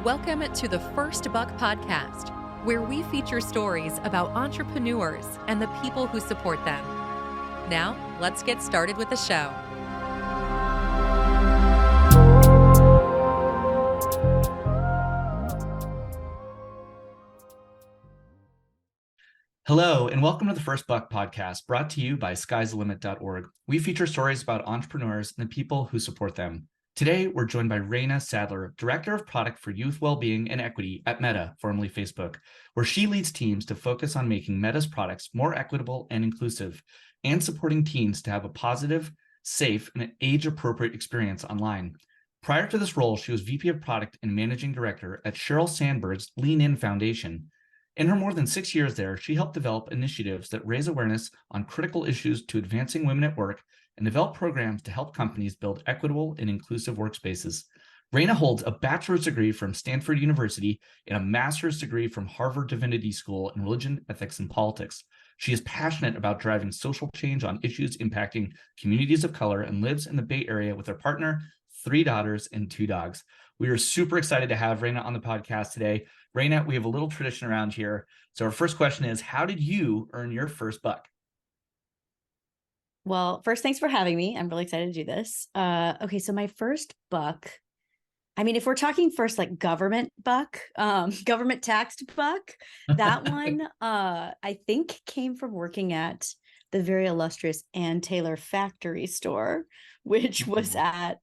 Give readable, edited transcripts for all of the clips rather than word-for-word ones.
Welcome to the First Buck Podcast, where we feature stories about entrepreneurs and the people who support them. Now, let's get started with the show. Hello, and welcome to the First Buck Podcast, brought to you by sky'sthelimit.org. We feature stories about entrepreneurs and the people who support them. Today, we're joined by Raena Sadler, Director of Product for Youth Wellbeing and Equity at Meta, formerly Facebook, where she leads teams to focus on making Meta's products more equitable and inclusive, and supporting teens to have a positive, safe, and age-appropriate experience online. Prior to this role, she was VP of Product and Managing Director at Sheryl Sandberg's Lean In Foundation. In her more than 6 years there, she helped develop initiatives that raise awareness on critical issues to advancing women at work and develop programs to help companies build equitable and inclusive workspaces. Raena holds a bachelor's degree from Stanford University and a master's degree from Harvard Divinity School in Religion, Ethics, and Politics. She is passionate about driving social change on issues impacting communities of color and lives in the Bay Area with her partner, 3 daughters, and 2 dogs. We are super excited to have Raena on the podcast today. Raena, we have a little tradition around here. So our first question is, how did you earn your first buck? Well, first, thanks for having me. I'm really excited to do this. Okay, so my first buck, I mean, if we're talking first like government buck, government taxed buck, that one I think came from working at the very illustrious Ann Taylor factory store, which was at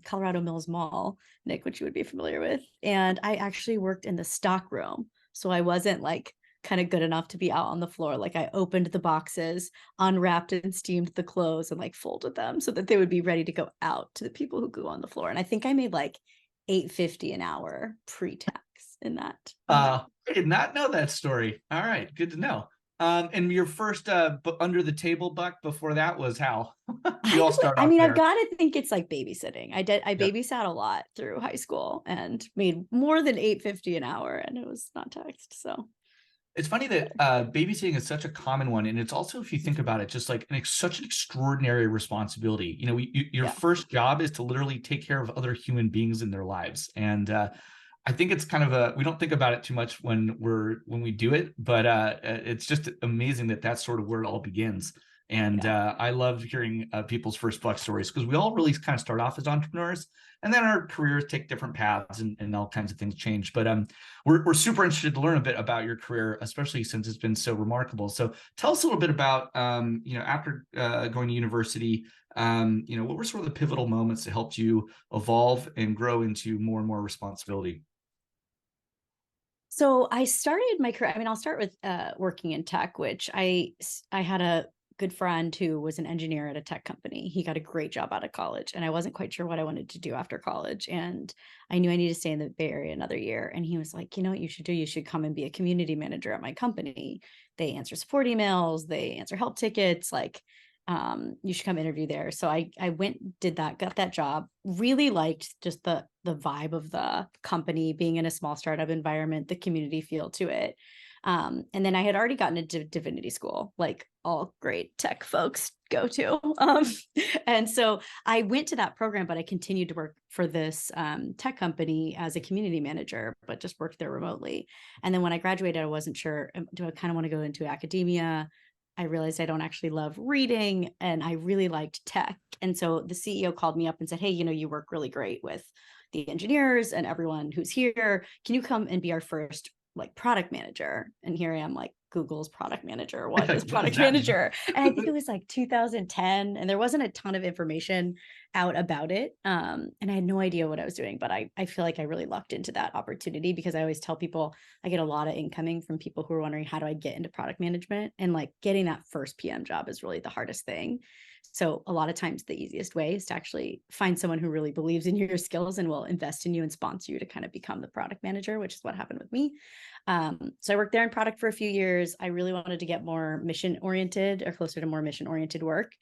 Colorado Mills Mall, Nick, which you would be familiar with. And I actually worked in the stock room. So I wasn't like kind of good enough to be out on the floor. Like I opened the boxes, unwrapped and steamed the clothes and like folded them so that they would be ready to go out to the people who go on the floor. And I think I made like $8.50 an hour pre-tax in that. I did not know that story. All right, good to know. And your first under the table buck before that was how? You all start off there. I've got to think it's like babysitting. I babysat a lot through high school and made more than $8.50 an hour, and it was not taxed. So it's funny that babysitting is such a common one, and it's also, if you think about it, just like such an extraordinary responsibility. You know, your first job is to literally take care of other human beings in their lives, and I think it's kind of we don't think about it too much when we do it, but it's just amazing that that's sort of where it all begins. And I love hearing people's first buck stories, because we all really kind of start off as entrepreneurs, and then our careers take different paths and all kinds of things change. But we're super interested to learn a bit about your career, especially since it's been so remarkable. So tell us a little bit about, after going to university, what were sort of the pivotal moments that helped you evolve and grow into more and more responsibility? So I started my career, I'll start with working in tech, which I had a good friend who was an engineer at a tech company. He got a great job out of college, and I wasn't quite sure what I wanted to do after college. And I knew I needed to stay in the Bay Area another year. And he was like, you know what you should do? You should come and be a community manager at my company. They answer support emails, they answer help tickets, like you should come interview there. So I went, did that, got that job, really liked just the vibe of the company, being in a small startup environment, the community feel to it. And then I had already gotten into divinity school, like all great tech folks go to. And so I went to that program, but I continued to work for this tech company as a community manager, but just worked there remotely. And then when I graduated, I wasn't sure, do I kind of want to go into academia? I realized I don't actually love reading, and I really liked tech. And so the CEO called me up and said, hey, you work really great with the engineers and everyone who's here. Can you come and be our first like product manager? And here I am, like Google's product manager. What is product manager? And I think it was like 2010, and there wasn't a ton of information out about it. And I had no idea what I was doing, but I feel like I really lucked into that opportunity, because I always tell people I get a lot of incoming from people who are wondering, how do I get into product management? And like getting that first PM job is really the hardest thing. So a lot of times the easiest way is to actually find someone who really believes in your skills and will invest in you and sponsor you to kind of become the product manager, which is what happened with me. So I worked there in product for a few years. I really wanted to get more mission oriented, or closer to more mission oriented work.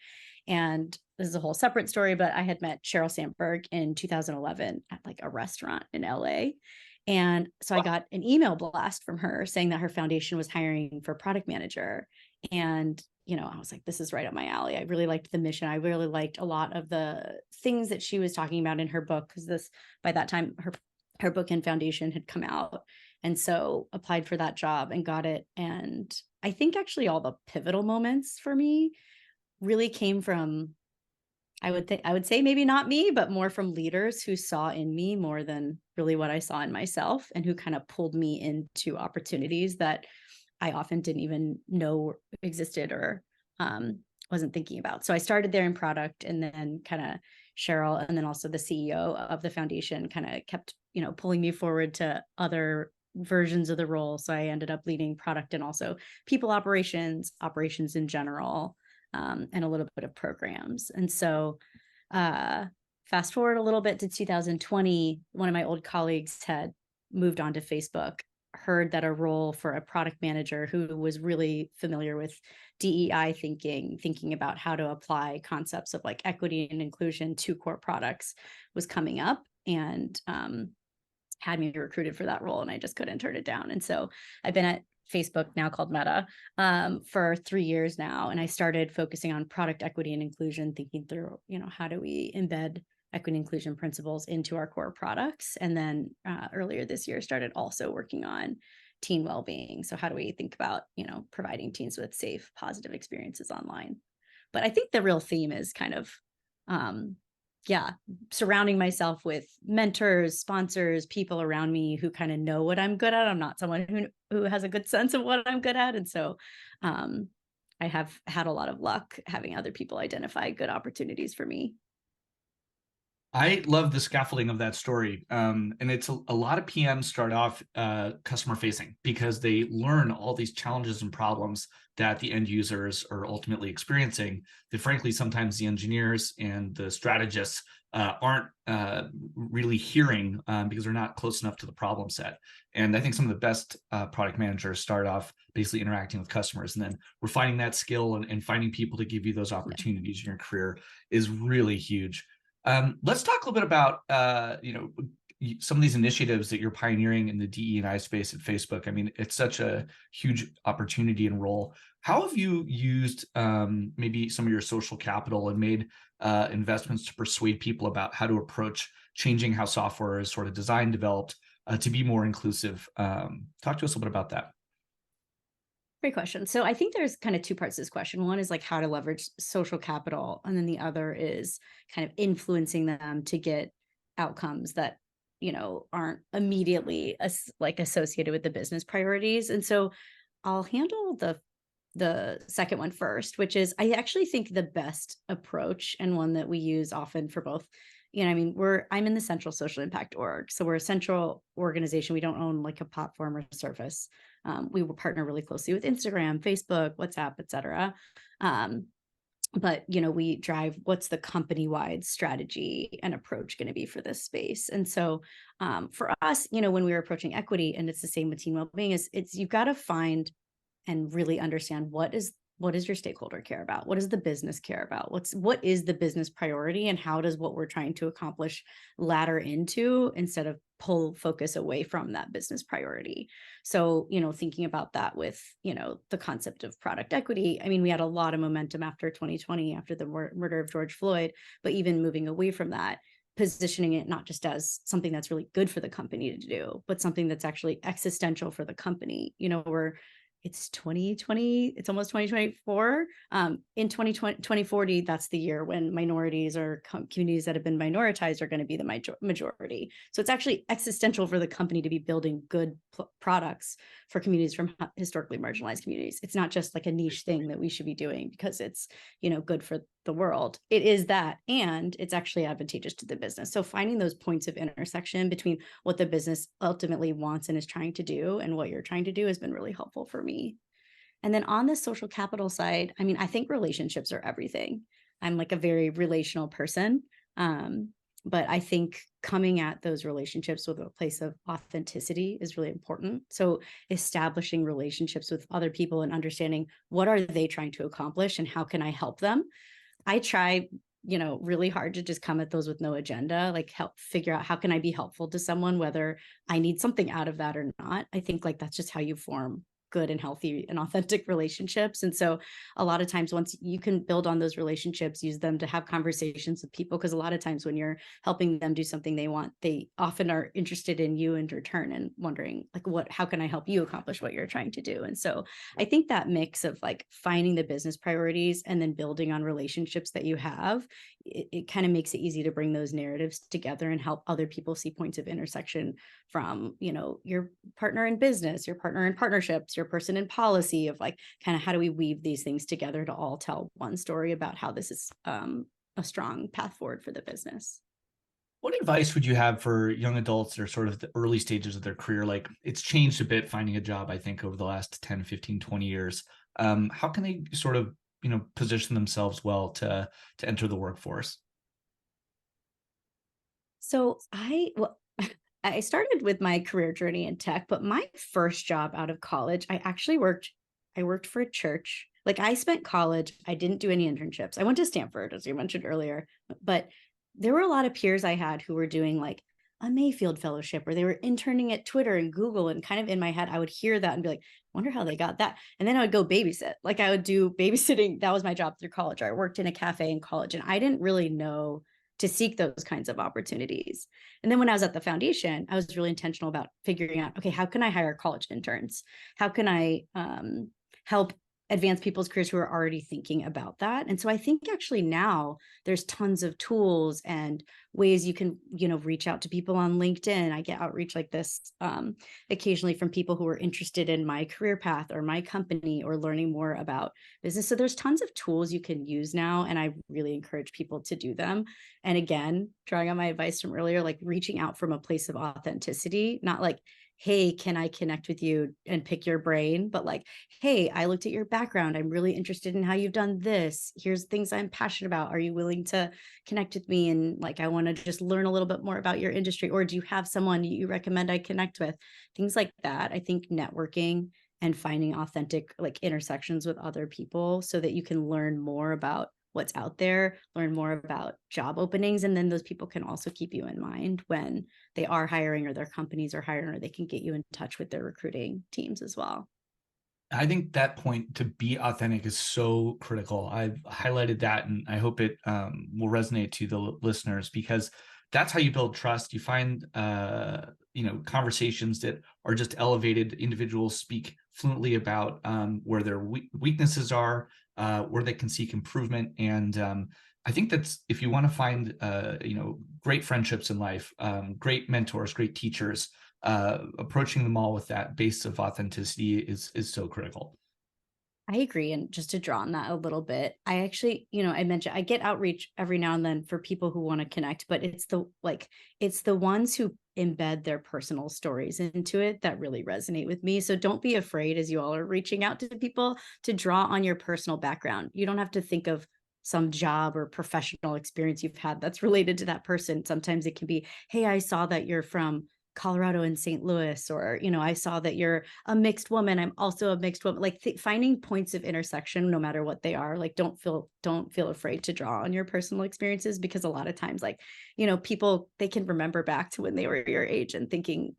And this is a whole separate story, but I had met Sheryl Sandberg in 2011 at like a restaurant in LA. And so I got an email blast from her saying that her foundation was hiring for product manager. And I was like, this is right up my alley. I really liked the mission. I really liked a lot of the things that she was talking about in her book, because by that time, her her book and foundation had come out. And so applied for that job and got it. And I think actually all the pivotal moments for me really came from, I would say maybe not me, but more from leaders who saw in me more than really what I saw in myself, and who kind of pulled me into opportunities that I often didn't even know existed or wasn't thinking about. So I started there in product, and then kind of Cheryl, and then also the CEO of the foundation kind of kept, pulling me forward to other versions of the role. So I ended up leading product and also people operations in general, and a little bit of programs. And so fast forward a little bit to 2020, one of my old colleagues had moved on to Facebook, heard that a role for a product manager who was really familiar with DEI thinking about how to apply concepts of like equity and inclusion to core products was coming up, and had me recruited for that role, and I just couldn't turn it down. And so I've been at Facebook, now called Meta, for 3 years now. And I started focusing on product equity and inclusion, thinking through, how do we embed equity and inclusion principles into our core products? And then earlier this year, started also working on teen well-being. So how do we think about, providing teens with safe, positive experiences online? But I think the real theme is kind of, surrounding myself with mentors, sponsors, people around me who kind of know what I'm good at. I'm not someone who has a good sense of what I'm good at. And so I have had a lot of luck having other people identify good opportunities for me. I love the scaffolding of that story. And it's a lot of PMs start off customer facing because they learn all these challenges and problems that the end users are ultimately experiencing, that frankly, sometimes the engineers and the strategists aren't really hearing because they're not close enough to the problem set. And I think some of the best product managers start off basically interacting with customers, and then refining that skill and finding people to give you those opportunities in your career is really huge. Let's talk a little bit about, some of these initiatives that you're pioneering in the DE&I space at Facebook. I mean, it's such a huge opportunity and role. How have you used maybe some of your social capital and made investments to persuade people about how to approach changing how software is sort of designed, developed to be more inclusive? Talk to us a little bit about that. Great question. So I think there's kind of two parts to this question. One is like how to leverage social capital, and then the other is kind of influencing them to get outcomes that, aren't immediately associated with the business priorities. And so I'll handle the second one first, which is I actually think the best approach, and one that we use often for both. I'm in the Central Social Impact org. So we're a central organization. We don't own like a platform or service. We will partner really closely with Instagram, Facebook, WhatsApp, et cetera. But, we drive what's the company-wide strategy and approach going to be for this space. And so for us, when we were approaching equity, and it's the same with teen wellbeing, it's you've got to find and really understand what does your stakeholder care about? What does the business care about? What is the business priority, and how does what we're trying to accomplish ladder into, instead of pull focus away from that business priority? So, thinking about that with, the concept of product equity. I mean, we had a lot of momentum after 2020, after the murder of George Floyd, but even moving away from that, positioning it not just as something that's really good for the company to do, but something that's actually existential for the company. It's 2020, it's almost 2024. In 2040, that's the year when minorities or communities that have been minoritized are going to be the majority. So it's actually existential for the company to be building good products for communities from historically marginalized communities. It's not just like a niche thing that we should be doing because it's, good for the world. It is that, and it's actually advantageous to the business. So finding those points of intersection between what the business ultimately wants and is trying to do and what you're trying to do has been really helpful for me. And then on the social capital side, I think relationships are everything. I'm like a very relational person. But I think coming at those relationships with a place of authenticity is really important. So establishing relationships with other people and understanding what are they trying to accomplish and how can I help them? I try, really hard to just come at those with no agenda, like help figure out how can I be helpful to someone, whether I need something out of that or not. I think like that's just how you form good and healthy and authentic relationships. And so a lot of times, once you can build on those relationships, use them to have conversations with people, because a lot of times when you're helping them do something they want, they often are interested in you in return and wondering like, how can I help you accomplish what you're trying to do? And so I think that mix of like finding the business priorities and then building on relationships that you have, it kind of makes it easy to bring those narratives together and help other people see points of intersection from, your partner in business, your partner in partnerships, your person in policy, of like, kind of how do we weave these things together to all tell one story about how this is a strong path forward for the business. What advice would you have for young adults that are sort of the early stages of their career? Like, it's changed a bit finding a job, I think, over the last 10, 15, 20 years. How can they sort of, position themselves well to enter the workforce? So I started with my career journey in tech, but my first job out of college, I worked for a church. Like, I spent college, I didn't do any internships. I went to Stanford, as you mentioned earlier, but there were a lot of peers I had who were doing like a Mayfield fellowship, or they were interning at Twitter and Google. And kind of in my head, I would hear that and be like, wonder how they got that. And then I would go babysit. Like, I would do babysitting. That was my job through college. I worked in a cafe in college, and I didn't really know to seek those kinds of opportunities. And then when I was at the foundation, I was really intentional about figuring out, okay, how can I hire college interns? How can I help advance people's careers who are already thinking about that? And so I think actually now there's tons of tools and ways you can, reach out to people on LinkedIn. I get outreach like this occasionally from people who are interested in my career path or my company or learning more about business. So there's tons of tools you can use now, and I really encourage people to do them. And again, drawing on my advice from earlier, like reaching out from a place of authenticity, not like, hey, can I connect with you and pick your brain? But like, hey, I looked at your background. I'm really interested in how you've done this. Here's things I'm passionate about. Are you willing to connect with me? And like, I want to just learn a little bit more about your industry. Or do you have someone you recommend I connect with? Things like that. I think networking and finding authentic like intersections with other people so that you can learn more about what's out there, learn more about job openings. And then those people can also keep you in mind when they are hiring or their companies are hiring, or they can get you in touch with their recruiting teams as well. I think that point, to be authentic, is so critical. I've highlighted that, and I hope it will resonate to the listeners, because that's how you build trust. You find, conversations that are just elevated. Individuals speak fluently about where their weaknesses are, where they can seek improvement. And I think that's, if you want to find, great friendships in life, great mentors, great teachers, approaching them all with that base of authenticity is so critical. I agree. And just to draw on that a little bit, I actually, I mentioned I get outreach every now and then for people who want to connect, but it's the ones who embed their personal stories into it that really resonate with me. So don't be afraid, as you all are reaching out to people, to draw on your personal background. You don't have to think of some job or professional experience you've had that's related to that person. Sometimes it can be, hey, I saw that you're from Colorado and St. Louis, or, I saw that you're a mixed woman. I'm also a mixed woman. Like finding points of intersection, no matter what they are. Like, don't feel afraid to draw on your personal experiences, because a lot of times, like, people, they can remember back to when they were your age and thinking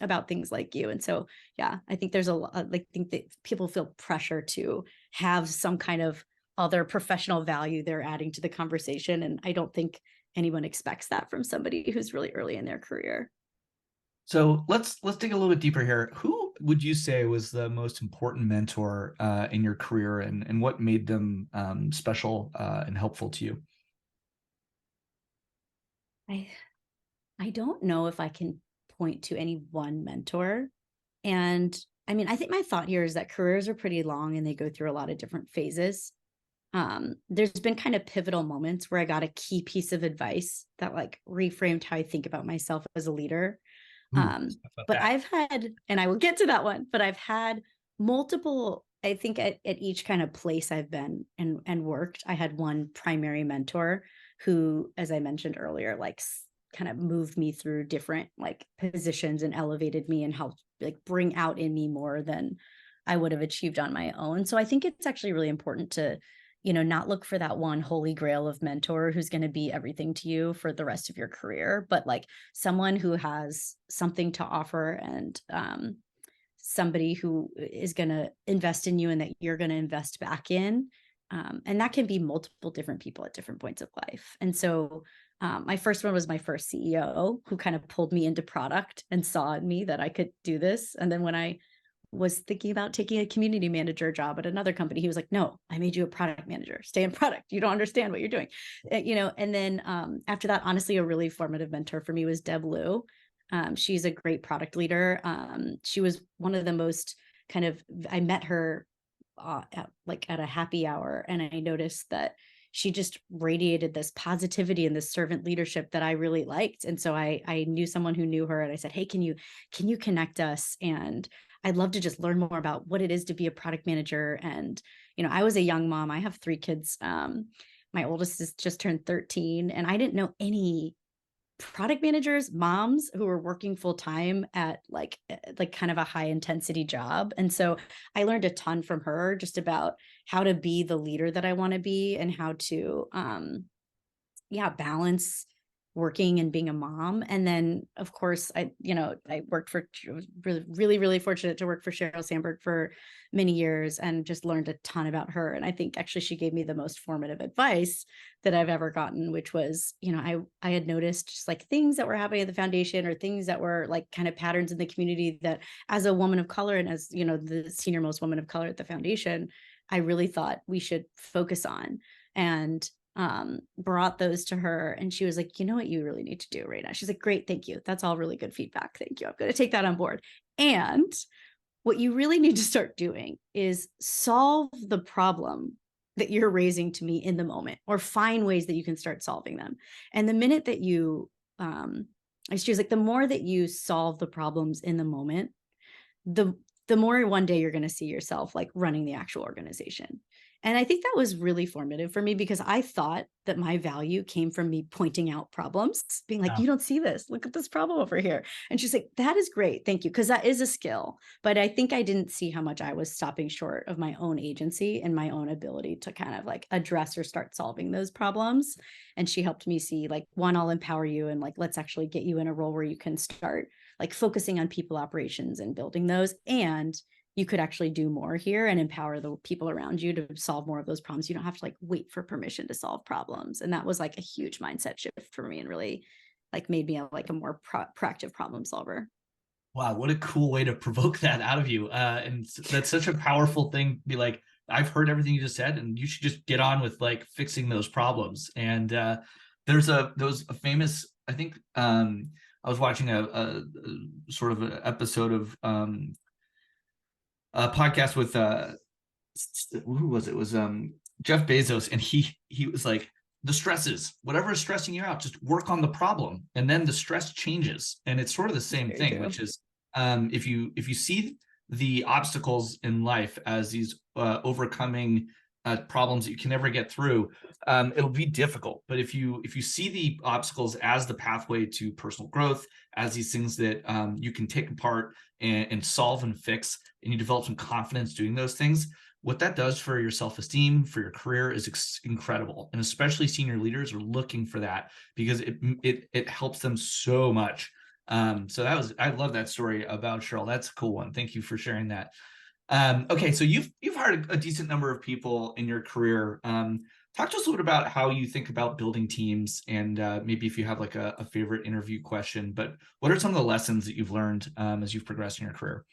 about things like you. And so, yeah, I think there's I think that people feel pressure to have some kind of other professional value they're adding to the conversation. And I don't think anyone expects that from somebody who's really early in their career. So let's dig a little bit deeper here. Who would you say was the most important mentor in your career, and what made them special and helpful to you? I don't know if I can point to any one mentor. And I mean, I think my thought here is that careers are pretty long and they go through a lot of different phases. There's been kind of pivotal moments where I got a key piece of advice that like reframed how I think about myself as a leader. But I've had, and I will get to that one, but I've had multiple, I think at each kind of place I've been and worked, I had one primary mentor who, as I mentioned earlier, like kind of moved me through different like positions and elevated me and helped like bring out in me more than I would have achieved on my own. So I think it's actually really important to, not look for that one holy grail of mentor who's going to be everything to you for the rest of your career, but like someone who has something to offer and somebody who is going to invest in you and that you're going to invest back in. And that can be multiple different people at different points of life. And so my first one was my first CEO, who kind of pulled me into product and saw in me that I could do this. And then when I was thinking about taking a community manager job at another company, he was like, no, I made you a product manager. Stay in product. You don't understand what you're doing. And then after that, honestly, a really formative mentor for me was Deb Liu. She's a great product leader. She was one of the most I met her at a happy hour, and I noticed that she just radiated this positivity and this servant leadership that I really liked. And so I knew someone who knew her, and I said, hey, can you connect us? And I'd love to just learn more about what it is to be a product manager. And, I was a young mom. I have 3 kids. My oldest has just turned 13, and I didn't know any product managers, moms who were working full time at like kind of a high intensity job. And so I learned a ton from her just about how to be the leader that I want to be, and how to balance working and being a mom. And then of course I worked was really, really fortunate to work for Sheryl Sandberg for many years, and just learned a ton about her. And I think actually she gave me the most formative advice that I've ever gotten, which was, I had noticed just like things that were happening at the foundation, or things that were like kind of patterns in the community, that as a woman of color, and as, the senior most woman of color at the foundation, I really thought we should focus on. And brought those to her, and she was like, you know what you really need to do, Raena? She's like, great, thank you. That's all really good feedback. Thank you. I'm going to take that on board. And what you really need to start doing is solve the problem that you're raising to me in the moment, or find ways that you can start solving them. And the minute that you, she was like, the more that you solve the problems in the moment, the more one day you're going to see yourself like running the actual organization. And I think that was really formative for me, because I thought that my value came from me pointing out problems, being like, you don't see this, look at this problem over here. And she's like, that is great. Thank you. Because that is a skill. But I think I didn't see how much I was stopping short of my own agency and my own ability to kind of like address or start solving those problems. And she helped me see like, one, I'll empower you, and like, let's actually get you in a role where you can start like focusing on people operations and building those. And you could actually do more here and empower the people around you to solve more of those problems. You don't have to like wait for permission to solve problems. And that was like a huge mindset shift for me, and really like made me like a more proactive problem solver. Wow, what a cool way to provoke that out of you. And that's such a powerful thing to be like, I've heard everything you just said, and you should just get on with like fixing those problems. And there was a famous, I think I was watching a sort of an episode of a podcast with who was it? It was Jeff Bezos, and he was like, the stresses, whatever is stressing you out, just work on the problem, and then the stress changes. And it's sort of the same thing, which is if you see the obstacles in life as these overcoming problems that you can never get through, it'll be difficult. But if you see the obstacles as the pathway to personal growth, as these things that you can take apart and solve and fix, and you develop some confidence doing those things, what that does for your self-esteem, for your career, is incredible. And especially senior leaders are looking for that, because it helps them so much. So I love that story about Sheryl. That's a cool one. Thank you for sharing that. Okay, so you've hired a decent number of people in your career. Talk to us a little bit about how you think about building teams, and maybe if you have like a favorite interview question. But what are some of the lessons that you've learned as you've progressed in your career?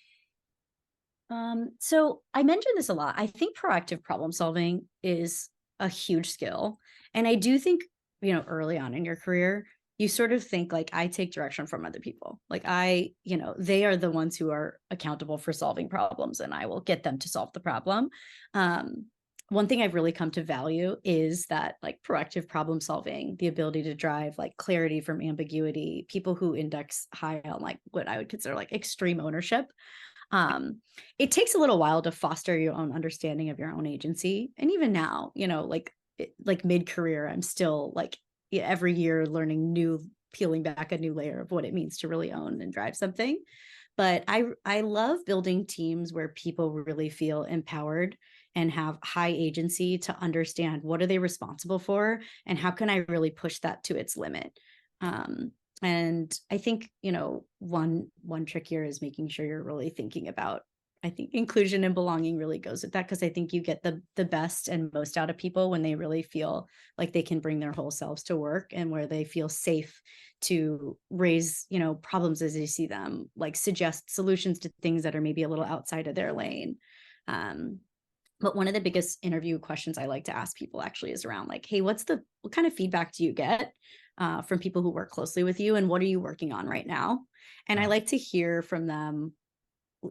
So I mentioned this a lot. I think proactive problem solving is a huge skill. And I do think, early on in your career, you sort of think like, I take direction from other people. Like they are the ones who are accountable for solving problems, and I will get them to solve the problem. One thing I've really come to value is that like proactive problem solving, the ability to drive like clarity from ambiguity, people who index high on like what I would consider like extreme ownership. It takes a little while to foster your own understanding of your own agency. And even now, like mid-career, I'm still like every year learning peeling back a new layer of what it means to really own and drive something. But I love building teams where people really feel empowered and have high agency to understand what are they responsible for, and how can I really push that to its limit. And I think, one trick here is making sure you're really thinking about, I think inclusion and belonging really goes with that, because I think you get the best and most out of people when they really feel like they can bring their whole selves to work, and where they feel safe to raise, problems as they see them, like suggest solutions to things that are maybe a little outside of their lane. But one of the biggest interview questions I like to ask people actually is around like, hey, what kind of feedback do you get from people who work closely with you, and what are you working on right now? And I like to hear from them.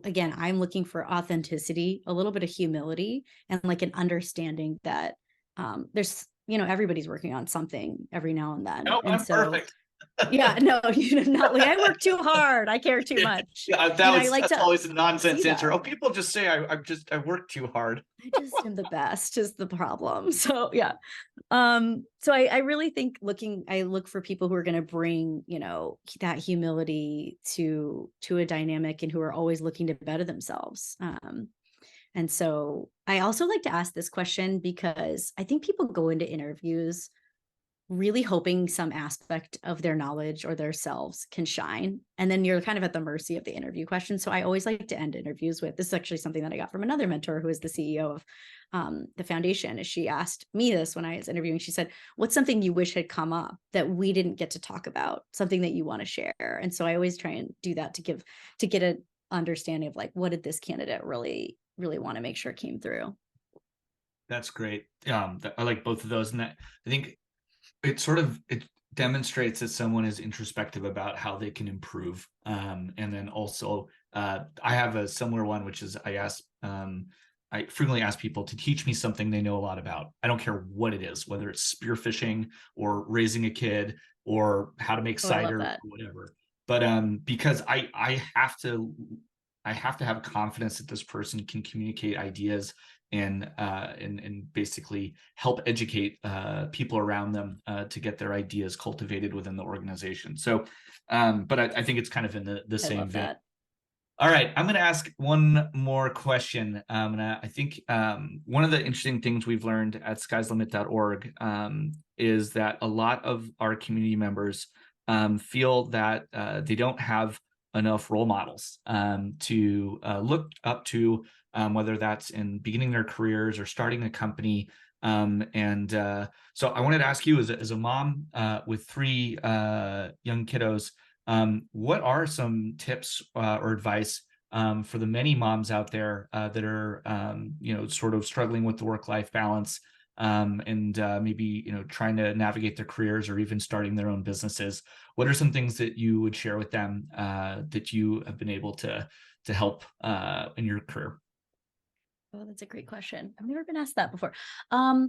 Again, I'm looking for authenticity, a little bit of humility, and like an understanding that there's, everybody's working on something every now and then. No, And I'm so, perfect. yeah, no, not like I work too hard, I care too much. Yeah, I like that's to always a nonsense see answer. that. Oh, people just say I work too hard. I just am the best is the problem. So yeah. So I really think I look for people who are going to bring, that humility to a dynamic, and who are always looking to better themselves. And so I also like to ask this question, because I think people go into interviews really hoping some aspect of their knowledge or their selves can shine. And then you're kind of at the mercy of the interview question. So I always like to end interviews with, this is actually something that I got from another mentor who is the CEO of the foundation. Is she asked me this when I was interviewing. She said, what's something you wish had come up that we didn't get to talk about, something that you want to share? And so I always try and do that to get an understanding of like, what did this candidate really want to make sure came through? That's great. I like both of those, and that I think it demonstrates that someone is introspective about how they can improve. And then also, I have a similar one, which is I frequently ask people to teach me something they know a lot about. I don't care what it is, whether it's spearfishing or raising a kid or how to make cider or whatever. But because I have to have confidence that this person can communicate ideas and basically help educate people around them to get their ideas cultivated within the organization. So, but I think it's kind of in the same vein. All right, I'm going to ask one more question. And I think one of the interesting things we've learned at skieslimit.org is that a lot of our community members feel that they don't have enough role models to look up to, whether that's in beginning their careers or starting a company. So I wanted to ask you, as a mom with three young kiddos, what are some tips or advice for the many moms out there that are, sort of struggling with the work-life balance and maybe, trying to navigate their careers or even starting their own businesses? What are some things that you would share with them that you have been able to help in your career? Oh, that's a great question. I've never been asked that before. I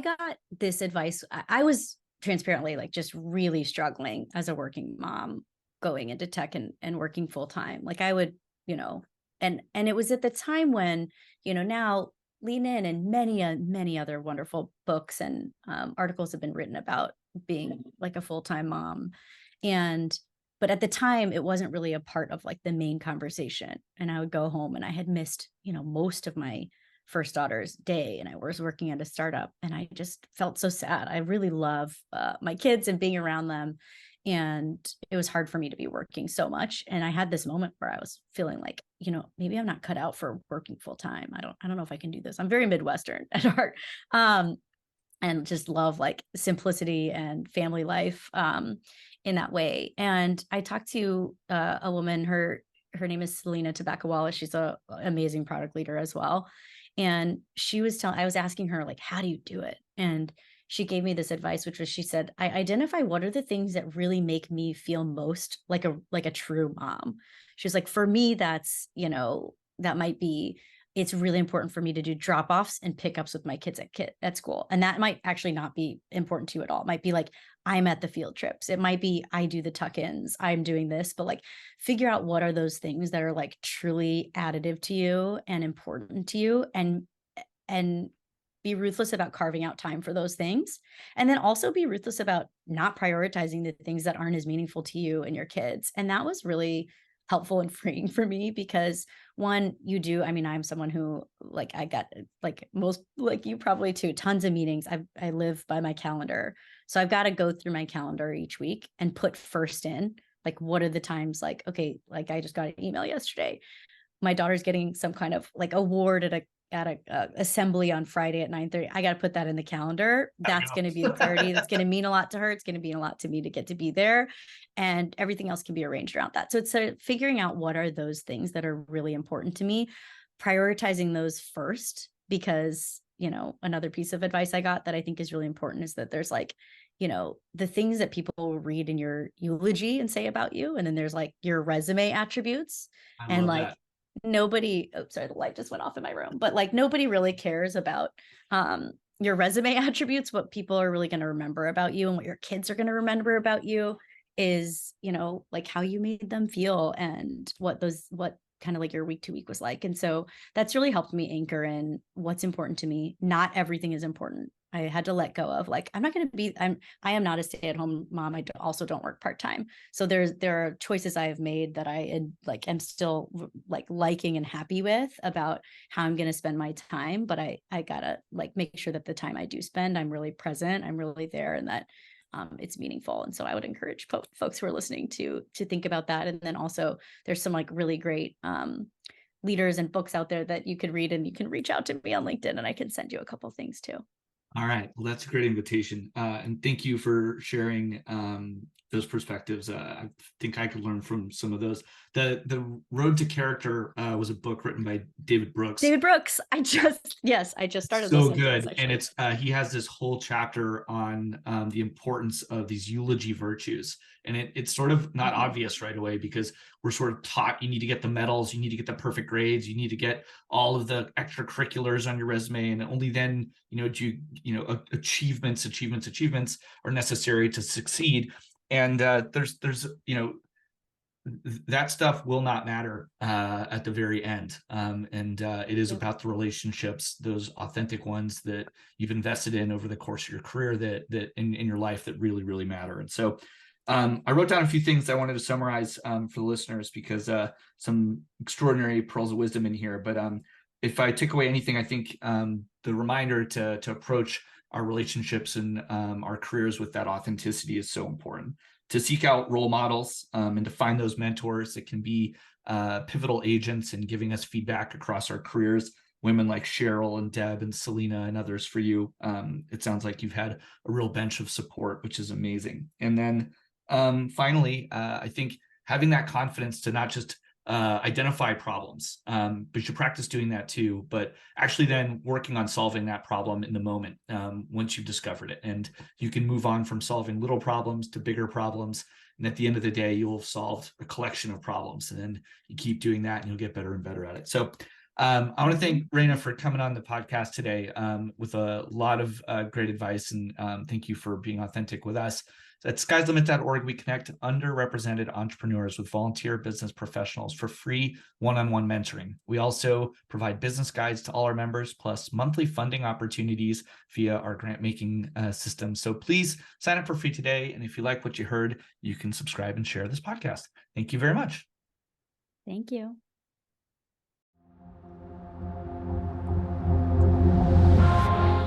got this advice. I was transparently like just really struggling as a working mom going into tech and working full time. Like I would, and it was at the time when, now Lean In and many other wonderful books and articles have been written about being like a full-time mom. But at the time, it wasn't really a part of like the main conversation. And I would go home and I had missed, most of my first daughter's day, and I was working at a startup, and I just felt so sad. I really love my kids and being around them. And it was hard for me to be working so much. And I had this moment where I was feeling like, maybe I'm not cut out for working full time. I don't know if I can do this. I'm very Midwestern at heart. And just love like simplicity and family life in that way. And I talked to a woman, her name is Selena Tobacco-Wallace. She's an amazing product leader as well. And I was asking her like, how do you do it? And she gave me this advice, which was, she said, I identify what are the things that really make me feel most like a true mom. She was like, for me, that's, that might be, it's really important for me to do drop-offs and pickups with my kids at school. And that might actually not be important to you at all. It might be like, I'm at the field trips. It might be, I do the tuck-ins, I'm doing this, but like figure out what are those things that are like truly additive to you and important to you, and be ruthless about carving out time for those things. And then also be ruthless about not prioritizing the things that aren't as meaningful to you and your kids. And that was really helpful and freeing for me because one, I'm someone who I got most like you probably too, tons of meetings. I live by my calendar. So I've got to go through my calendar each week and put first in what are the times okay, I just got an email yesterday. My daughter's getting some kind of award at a assembly on Friday at 9:30. I got to put that in the calendar. That's going to be the priority. That's going to mean a lot to her. It's going to mean a lot to me to get to be there, and everything else can be arranged around that. So it's figuring out what are those things that are really important to me, prioritizing those first, because, another piece of advice I got that I think is really important is that there's the things that people will read in your eulogy and say about you. And then there's your resume attributes. I love that. Nobody, sorry, the light just went off in my room, but nobody really cares about your resume attributes. What people are really going to remember about you and what your kids are going to remember about you is, how you made them feel and what kind of your week to week was like. And so that's really helped me anchor in what's important to me. Not everything is important. I had to let go of I am not a stay-at-home mom. I also don't work part-time. So there are choices I have made that I am still liking and happy with about how I'm going to spend my time. But I gotta make sure that the time I do spend, I'm really present, I'm really there, and that it's meaningful. And so I would encourage folks who are listening to think about that. And then also there's some really great leaders and books out there that you could read, and you can reach out to me on LinkedIn and I can send you a couple things too. All right. Well, that's a great invitation. And thank you for sharing those perspectives. I think I could learn from some of those. The Road to Character was a book written by David Brooks. I just started so listening good. to this, and it's he has this whole chapter on the importance of these eulogy virtues. And it's sort of not obvious right away because we're sort of taught you need to get the medals, you need to get the perfect grades, you need to get all of the extracurriculars on your resume, and only then achievements are necessary to succeed. And there's that stuff will not matter at the very end. It is about the relationships, those authentic ones that you've invested in over the course of your career that in your life that really, really matter. And so I wrote down a few things I wanted to summarize for the listeners because some extraordinary pearls of wisdom in here. But if I take away anything, I think the reminder to approach our relationships and our careers with that authenticity is so important. To seek out role models and to find those mentors that can be pivotal agents in giving us feedback across our careers. Women like Cheryl and Deb and Selena and others for you. It sounds like you've had a real bench of support, which is amazing. And then finally, I think having that confidence to not just identify problems, but you should practice doing that too, but actually then working on solving that problem in the moment once you've discovered it. And you can move on from solving little problems to bigger problems. And at the end of the day, you'll have solved a collection of problems. And then you keep doing that and you'll get better and better at it. So I want to thank Raena for coming on the podcast today with a lot of great advice. And thank you for being authentic with us. At skieslimit.org, we connect underrepresented entrepreneurs with volunteer business professionals for free one-on-one mentoring. We also provide business guides to all our members, plus monthly funding opportunities via our grant-making system. So please sign up for free today. And if you like what you heard, you can subscribe and share this podcast. Thank you very much. Thank you.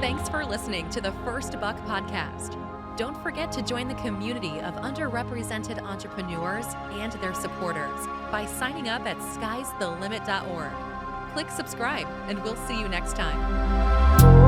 Thanks for listening to the First Buck Podcast. Don't forget to join the community of underrepresented entrepreneurs and their supporters by signing up at skiesthelimit.org. Click subscribe, and we'll see you next time.